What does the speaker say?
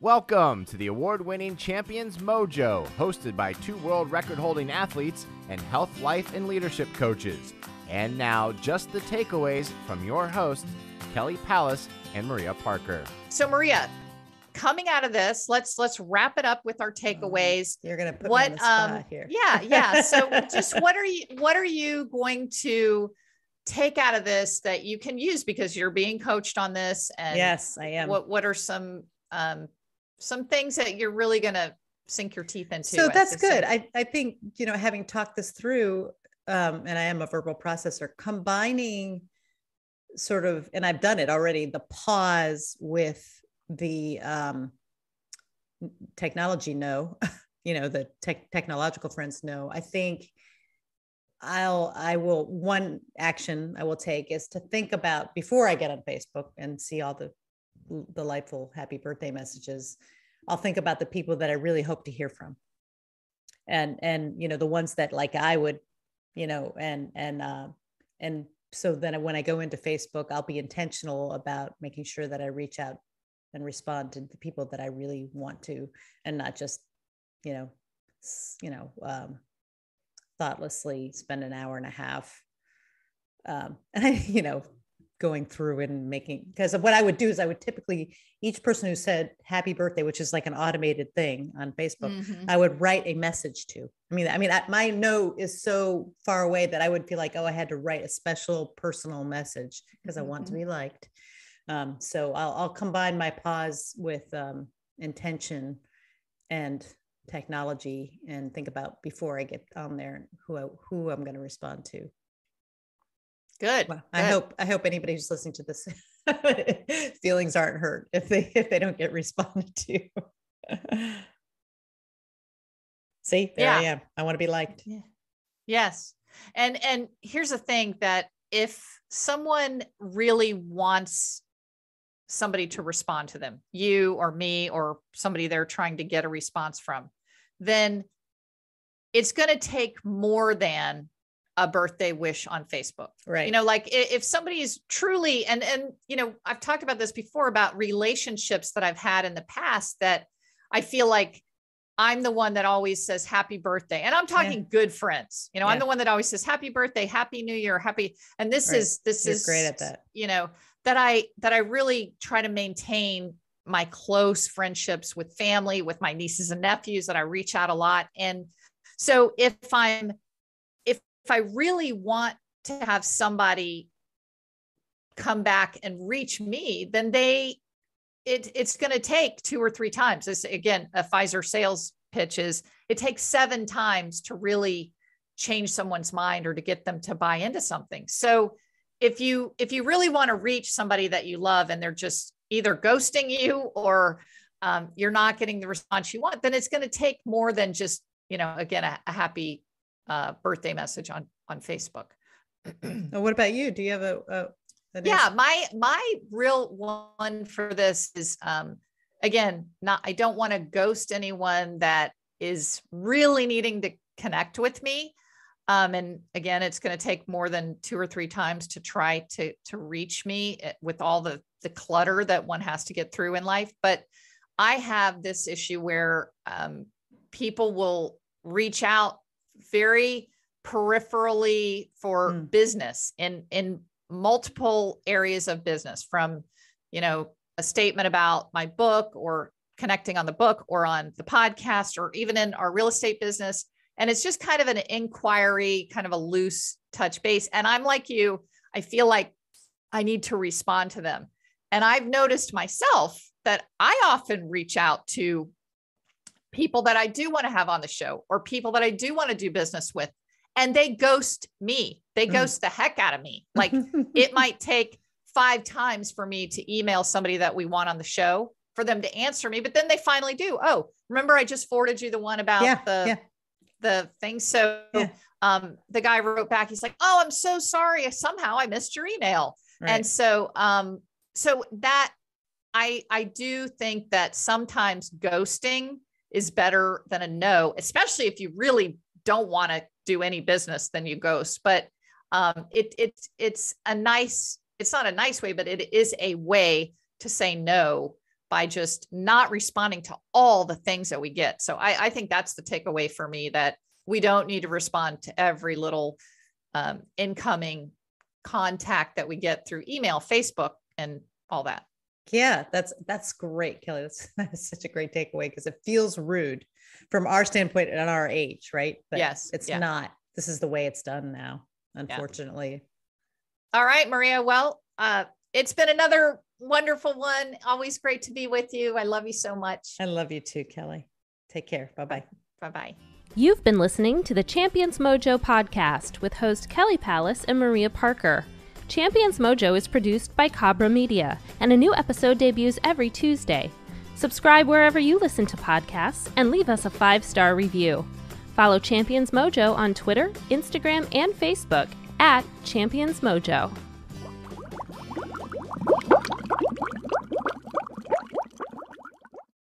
Welcome to the award-winning Champions Mojo, hosted by two world record-holding athletes and health, life, and leadership coaches. And now, just the takeaways from your hosts, Kelly Pallas and Maria Parker. So Maria, coming out of this, let's wrap it up with our takeaways. You're going to put me on the spot here. Yeah. So just what are you going to take out of this that you can use, because you're being coached on this? And yes, I am. What are some things that you're really going to sink your teeth into? So that's good. I think, having talked this through, and I am a verbal processor, combining sort of, and I've done it already, the pause with the technology no, the technological friends no. I think one action I will take is to think about, before I get on Facebook and see all the delightful happy birthday messages, I'll think about the people that I really hope to hear from. And the ones that like I would, and so then when I go into Facebook, I'll be intentional about making sure that I reach out and respond to the people that I really want to, and not just, thoughtlessly spend an hour and a half, going through and making, because what I would do is I would typically, each person who said happy birthday, which is like an automated thing on Facebook, I would write a message to. My no is so far away that I would feel like, I had to write a special personal message because I want to be liked. So I'll combine my pause with intention and technology, and think about, before I get on there, who I'm going to respond to. Good. Well, good. I hope anybody who's listening to this feelings aren't hurt if they don't get responded to. See, there I am. I want to be liked. Yeah. Yes. And here's the thing, that if someone really wants somebody to respond to them, you or me or somebody they're trying to get a response from, then it's going to take more than a birthday wish on Facebook. Right. Like if somebody is truly, and I've talked about this before about relationships that I've had in the past, that I feel like I'm the one that always says happy birthday. And I'm talking good friends. I'm the one that always says happy birthday, happy new year, happy. And this is great at that. That I really try to maintain my close friendships with family, with my nieces and nephews, that I reach out a lot. And so if I really want to have somebody come back and reach me, then it's going to take 2 or 3 times. This, again, a Pfizer sales pitch is, it takes 7 times to really change someone's mind or to get them to buy into something. So if you really want to reach somebody that you love and they're just either ghosting you or you're not getting the response you want, then it's going to take more than just, again, a happy birthday message on Facebook. What about you? Do you have my real one for this is, again, I don't want to ghost anyone that is really needing to connect with me. And again, it's going to take more than 2 or 3 times to try to reach me with all the clutter that one has to get through in life. But I have this issue where people will reach out very peripherally for business in multiple areas of business, from, a statement about my book, or connecting on the book, or on the podcast, or even in our real estate business. And it's just kind of an inquiry, kind of a loose touch base. And I'm like you, I feel like I need to respond to them. And I've noticed myself that I often reach out to people that I do want to have on the show, or people that I do want to do business with, and they ghost me. They ghost the heck out of me. Like it might take 5 times for me to email somebody that we want on the show for them to answer me, but then they finally do. Oh, remember I just forwarded you the one about the thing. So the guy wrote back, he's like, oh, I'm so sorry. Somehow I missed your email. Right. And so, so that I do think that sometimes ghosting is better than a no, especially if you really don't want to do any business, then you ghost. But it's a nice, it's not a nice way, but it is a way to say no by just not responding to all the things that we get. So I think that's the takeaway for me, that we don't need to respond to every little incoming contact that we get through email, Facebook, and all that. Yeah, that's great, Kelly. That's such a great takeaway, because it feels rude from our standpoint at our age, right? But yes, it's not. This is the way it's done now, unfortunately. Yeah. All right, Maria. Well, it's been another wonderful one. Always great to be with you. I love you so much. I love you too, Kelly. Take care. Bye-bye. Bye-bye. You've been listening to the Champions Mojo podcast with host Kelly Palace and Maria Parker. Champions Mojo is produced by Cabra Media, and a new episode debuts every Tuesday. Subscribe wherever you listen to podcasts and leave us a 5-star review. Follow Champions Mojo on Twitter, Instagram, and Facebook at Champions Mojo.